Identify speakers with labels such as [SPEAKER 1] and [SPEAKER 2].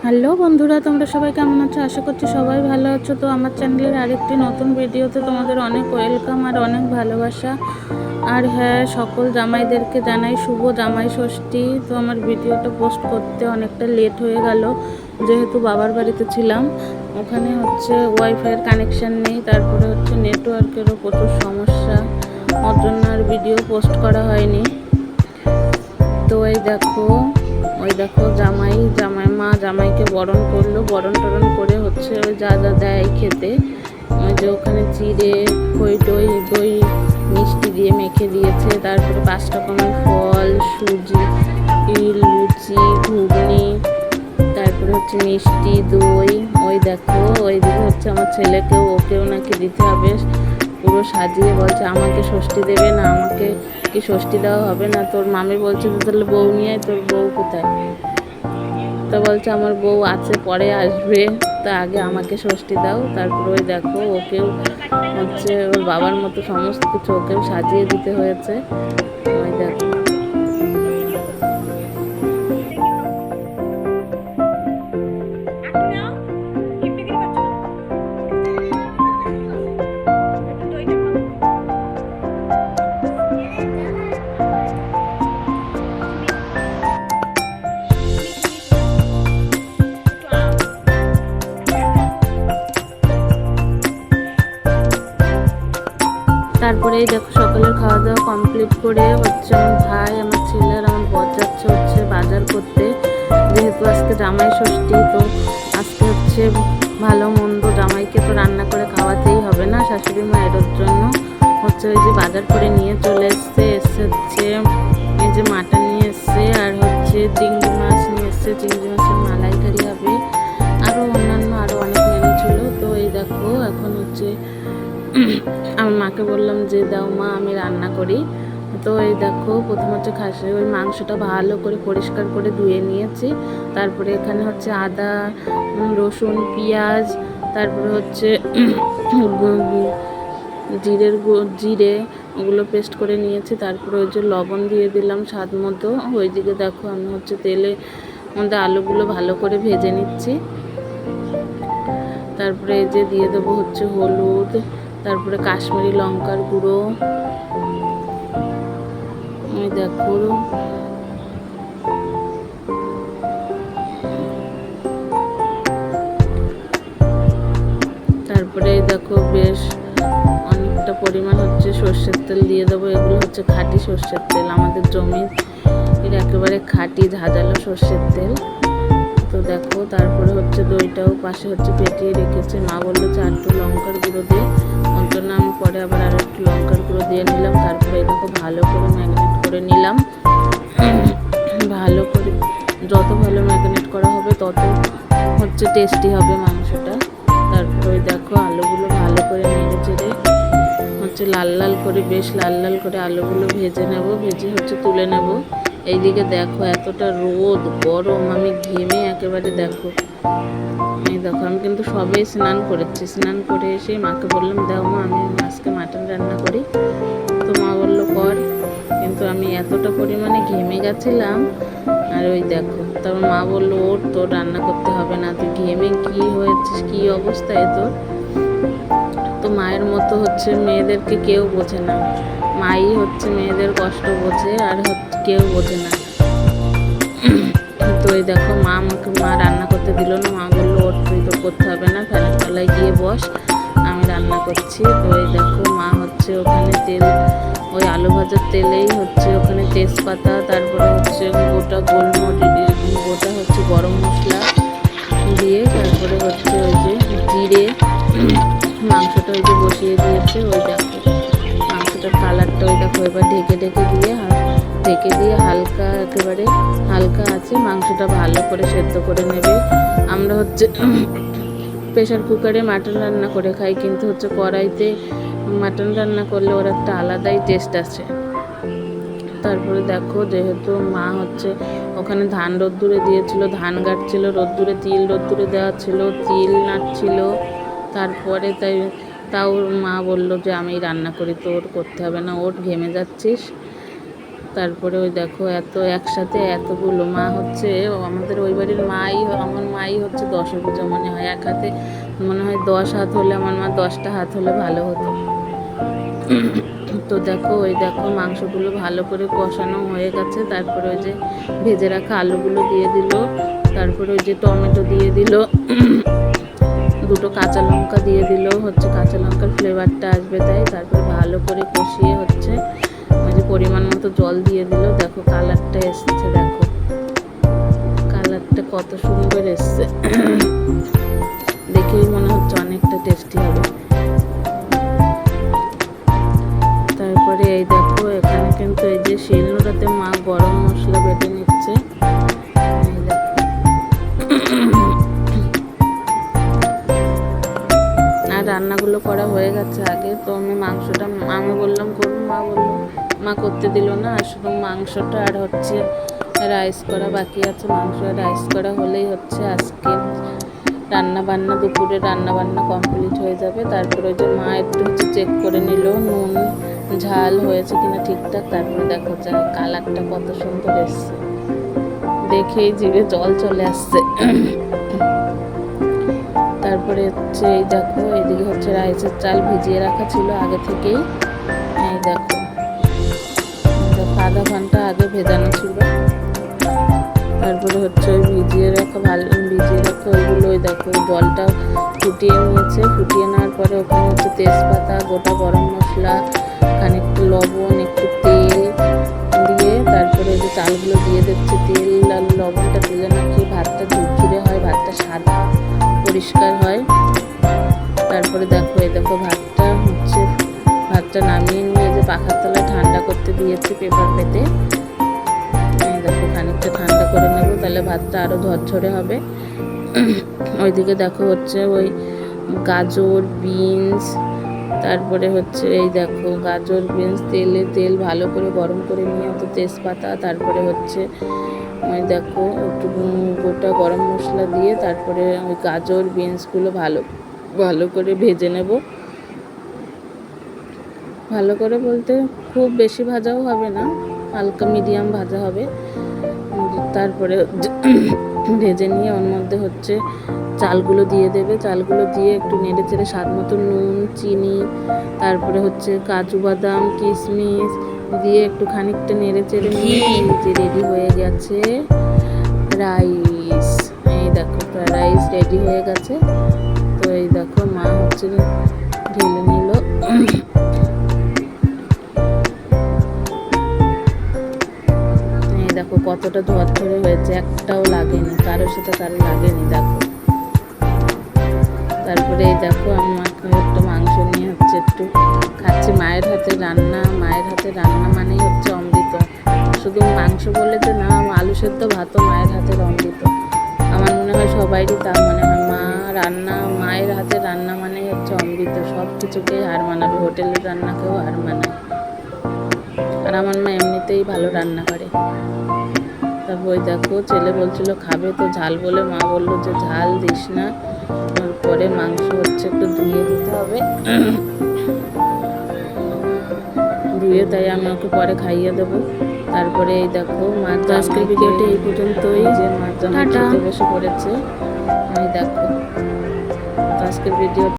[SPEAKER 1] Hello বন্ধুরা, তোমরা সবাই কেমন আছো? আশা করছি সবাই ভালো আছো। তো আমার চ্যানেলের আরেকটি নতুন ভিডিওতে তোমাদের অনেক ওয়েলকাম আর অনেক ভালোবাসা। আর হ্যাঁ, সকল জামাইদেরকে জানাই শুভ জামাই ষষ্ঠী। তো আমার ভিডিওটা পোস্ট করতে অনেকটা লেট হয়ে গেল, যেহেতু বাবার বাড়িতে ছিলাম। ওখানে হচ্ছে ওয়াইফাইয়ের কানেকশান নেই, তারপরে হচ্ছে নেটওয়ার্কেরও প্রচুর সমস্যা, ওর জন্য আর ভিডিও পোস্ট করা হয়নি। তো ওই দেখো জামাই মা জামাইকে বরণ করলো, বরণ টরণ করে হচ্ছে ওই যা যা দেয় খেতে, ওই যে ওখানে চিড়ে খই দই মিষ্টি দিয়ে মেখে দিয়েছে। তারপরে 5 রকমের ফল, সুজি, লুচি, ঘুগনি, তারপরে হচ্ছে মিষ্টি দই। ওই দেখো ওইদিকে হচ্ছে আমার ছেলেকেও, ওকেও নাকি দিতে হবে। পুরো সাজিয়ে বলছে আমাকে ষষ্ঠী দেবে না, আমাকে কি ষষ্ঠী দেওয়া হবে না? তোর মামি বলছে যে তাহলে বউ নিয়ে, তোর বউ কোথায়? তো বলছে আমার বউ আছে, পরে আসবে, তা আগে আমাকে ষষ্ঠী দাও। তারপরে ওই দেখো ওকেও হচ্ছে ওর বাবার মতো সমস্ত কিছু ওকেও সাজিয়ে দিতে হয়েছে। ওই দেখো তারপরে দেখো সকালের খাওয়া দাওয়া কমপ্লিট করে হচ্ছে আমার ভাই, আমার ছেলে আর আমার বর যাচ্ছে হচ্ছে বাজার করতে, যেহেতু আজকে জামাই ষষ্ঠী। তো আজকে হচ্ছে ভালো মন্দ জামাইকে তো রান্না করে খাওয়াতেই হবে না, শাশুড়ি মায়ের জন্য হচ্ছে ওই যে বাজার করে নিয়ে চলে এসছে হচ্ছে এই যে মাটন নিয়ে এসছে, আর হচ্ছে চিংড়ি মাছ নিয়ে এসছে, চিংড়ি মাছের মালাইকারি হবে, আরও অন্যান্য আরও অনেক মেনু ছিল। তো এই দেখো এখন হচ্ছে আমার মাকে বললাম যে দাও মা, আমি রান্না করি। তো এই দেখো প্রথম হচ্ছে খাসি ওই মাংসটা ভালো করে পরিষ্কার করে ধুয়ে নিয়েছি। তারপরে এখানে হচ্ছে আদা, রসুন, পেঁয়াজ, তারপরে হচ্ছে জিরে ওগুলো পেস্ট করে নিয়েছি। তারপরে ওই যে লবণ দিয়ে দিলাম স্বাদ মতো। ওইদিকে দেখো আমি হচ্ছে তেলের মধ্যে আলুগুলো ভালো করে ভেজে নিচ্ছি। তারপরে এই যে দিয়ে দেবো হচ্ছে হলুদ, তারপরে কাশ্মীরি লঙ্কার গুঁড়ো, ওই দেখো তারপরে দেখো বেশ অনেকটা পরিমাণ হচ্ছে সর্ষের তেল দিয়ে দেবো। এগুলো হচ্ছে খাঁটি সর্ষের তেল, আমাদের জমির এর একেবারে খাঁটি ঝাঁঝালো সর্ষের তেল। তো দেখো তারপরে হচ্ছে দইটাও পাশে হচ্ছে ফেটিয়ে রেখেছে। মা বললো যে একটু লঙ্কার গুঁড়ো দিয়ে, ওর জন্য আমি পরে আবার আরও একটু লঙ্কার গুঁড়ো দিয়ে নিলাম। তারপরে এটাকে ভালো করে ম্যারিনেট করে নিলাম। ভালো করে যত ভালো ম্যারিনেট করা হবে তত হচ্ছে টেস্টি হবে মাংসটা। তারপরে দেখো আলুগুলো ভালো করে নেড়ে চেড়ে হচ্ছে লাল লাল করে, বেশ লাল লাল করে আলুগুলো ভেজে নেব, ভেজে হচ্ছে তুলে নেব। এইদিকে দেখো এতটা রোদ গরম, আমি ঘেমে একেবারে দেখো এই দেখো আমি কিন্তু সবেই স্নান করেছি। স্নান করে এসে মাকে বললাম দাও মা, আমি আজকে মাটন রান্না করি। তো মা বললো কর, কিন্তু আমি এতটা পরিমাণে ঘেমে গেছিলাম। আর ওই দেখো তারপর মা বললো ওর তোর রান্না করতে হবে না, তুই ঘেমে কী হয়েছিস, কী অবস্থায় তোর। তো মায়ের মতো হচ্ছে মেয়েদেরকে কেউ বোঝে না, মাই হচ্ছে মেয়েদের কষ্ট বোঝে, আর হচ্ছে কেউ বোঝে না। তো এই দেখো মা রান্না করতে দিল না। মা বললো ওর তুই তো করতে হবে না, ফ্যানের তলায় গিয়ে বস, আমি রান্না করছি। তো এই দেখো মা হচ্ছে ওখানে তেল, ওই আলু ভাজার তেলেই হচ্ছে ওখানে তেজপাতা, তারপরে হচ্ছে গোটা গোলমরিচ, গোটা হচ্ছে গরম মশলা দিয়ে, তারপরে হচ্ছে ওই যে জিরে, মাংসটা ওই যে বসিয়ে দিয়েছে। ওই দেখো মাংসটার কালারটা ওই দেখো এবার ঢেকে দিয়ে হালকা একেবারে হালকা আছে মাংসটা ভালো করে সেদ্ধ করে নেবে। আমরা হচ্ছে প্রেশার কুকারে মাটন রান্না করে খাই, কিন্তু হচ্ছে কড়াইতে মাটন রান্না করলে ওর একটা আলাদাই টেস্ট আছে। তারপরে দেখো যেহেতু মা হচ্ছে ওখানে ধান রোদ্দুরে দিয়েছিল, ধান গাঁটছিল রোদ্দুরে, তিল রোদ্দুরে দেওয়া ছিল, তিল নাড়ছিল। তারপরে তাও মা বললো যে আমি রান্না করি, তো ওর করতে হবে না, ওর ঘেমে যাচ্ছিস। তারপরে ওই দেখো এত একসাথে এতগুলো মা হচ্ছে আমাদের ওই বাড়ির আমার মাই হচ্ছে 10 পূজা মনে হয়। এক হাতে মনে হয় 10 হাত হলে আমার মা 10টা হাত হলে ভালো হতো। তো দেখো ওই দেখো মাংসগুলো ভালো করে কষানো হয়ে গেছে। তারপরে ওই যে ভেজে রাখা আলুগুলো দিয়ে দিল, তারপরে ওই যে টমেটো দিয়ে দিল, দুটো কাঁচা লঙ্কা দিয়ে দিল, হচ্ছে কাঁচা লঙ্কার ফ্লেভারটা আসবে তাই। তারপরে ভালো করে কষিয়ে হচ্ছে ওই যে পরিমাণ মতো জল দিয়ে দিল। দেখো কালারটা এসছে, দেখো কালারটা কত সুন্দর এসছে, দেখেই মনে হচ্ছে অনেকটা টেস্টি হবে। তারপরে এই দেখো এখানে কিন্তু এই যে শিলনোড়াতে মা গরম মশলা বেটে নিচ্ছে। এই দেখো আর রান্নাগুলো করা হয়ে গেছে আগে। তো আমি মাংসটা আমি বললাম করুন, মা বললো মা করতে দিল না, আর শুধু মাংসটা আর হচ্ছে রাইস করা বাকি আছে। মাংস আর রাইস করা হলেই হচ্ছে আজকে রান্নাবান্না, দুপুরে রান্নাবান্না কমপ্লিট হয়ে যাবে। তারপরে ওই যে মা একটু হচ্ছে চেক করে নিল নুন ঝাল হয়েছে কিনা ঠিকঠাক। তারপরে দেখো যায় কালারটা কত সুন্দর এসছে, দেখেই জিভে জল চলে আসছে। তারপরে হচ্ছে এই দেখো এদিকে হচ্ছে রাইসের চাল ভিজিয়ে রাখা ছিল আগে থেকেই। এই দেখো আধা ঘন্টা আগে ভেজানো ছিল। তারপরে হচ্ছে ওই ভিজিয়ে রাখা ওইগুলো ওই দেখো জলটা ফুটিয়ে নিয়েছে। ফুটিয়ে নেওয়ার পরে ওখানে হচ্ছে তেজপাতা, গোটা গরম মশলা, খানিকটা লবণ, একটু তেল দিয়ে তারপরে ওই যে চালগুলো দিয়ে দিচ্ছে। তেল আর লবণটা দিলে নাকি ভাতটা ঝুরঝুরে হয়, ভাতটা সাদা পরিষ্কার হয়। তারপরে দেখো এই দেখো ভাতটা নামিয়ে নিয়ে যে পাখার তলায় ঠান্ডা করতে দিয়েছি পেপার পেতে। দেখো খানিকটা ঠান্ডা করে নেব, তাহলে ভাতটা আরও ঝরঝরে হবে। ওইদিকে দেখো হচ্ছে ওই গাজর বিনস, তারপরে হচ্ছে এই দেখো গাজর বিনস তেল ভালো করে গরম করে নিয়ে তো তেজপাতা, তারপরে হচ্ছে ওই দেখো একটু গোটা গরম মশলা দিয়ে তারপরে ওই গাজর বিনসগুলো ভালো করে ভেজে নেব। ভালো করে বলতে খুব বেশি ভাজাও হবে না, হালকা মিডিয়াম ভাজা হবে। তারপরে ভেজে নিয়ে ওর মধ্যে হচ্ছে চালগুলো দিয়ে দেবে। চালগুলো দিয়ে একটু নেড়ে চেড়ে স্বাদ মতো নুন চিনি, তারপরে হচ্ছে কাজু বাদাম কিশমিশ দিয়ে একটু খানিকটা নেড়ে চেড়ে নিয়ে এই যে রেডি হয়ে গেছে রাইস। এই দেখো রাইস রেডি হয়ে গেছে। তো এই দেখো মা হচ্ছে ঢেলে নিল। দেখো কতটা ঝরঝরে হয়েছে, একটাও লাগেনি, কারোর সাথে কারো লাগেনি। দেখো তারপরে এই দেখো আমি একটু মাংস নিয়ে হচ্ছে একটু খাচ্ছি। মায়ের হাতে রান্না মানেই হচ্ছে অমৃত। শুধু মাংস বলে যে না, আলু সেদ্ধ ভাতও মায়ের হাতের অমৃত। আমার মনে হয় সবাইরই তা মনে হয়। মায়ের হাতের রান্না মানেই হচ্ছে অমৃত, সব কিছুকেই হার মানাবে, হোটেলের রান্নাকেও হার মানাবে। আর আমার মা এমনিতেই ভালো রান্না করে। তারপর ওই দেখো ছেলে বলছিল খাবে, তো ঝাল বলে মা বললো যে ঝাল দিস না, পরে মাংস হচ্ছে একটু ধুয়ে দিতে হবে, ধুয়ে তাই আমি ওকে পরে খাইয়ে দেবো। তারপরে এই দেখো মাছ, আজকের ভিডিওটা এই পর্যন্তই। যে মাছ জামাই খেতে বসে পড়েছে। এই দেখো আজকের ভিডিও।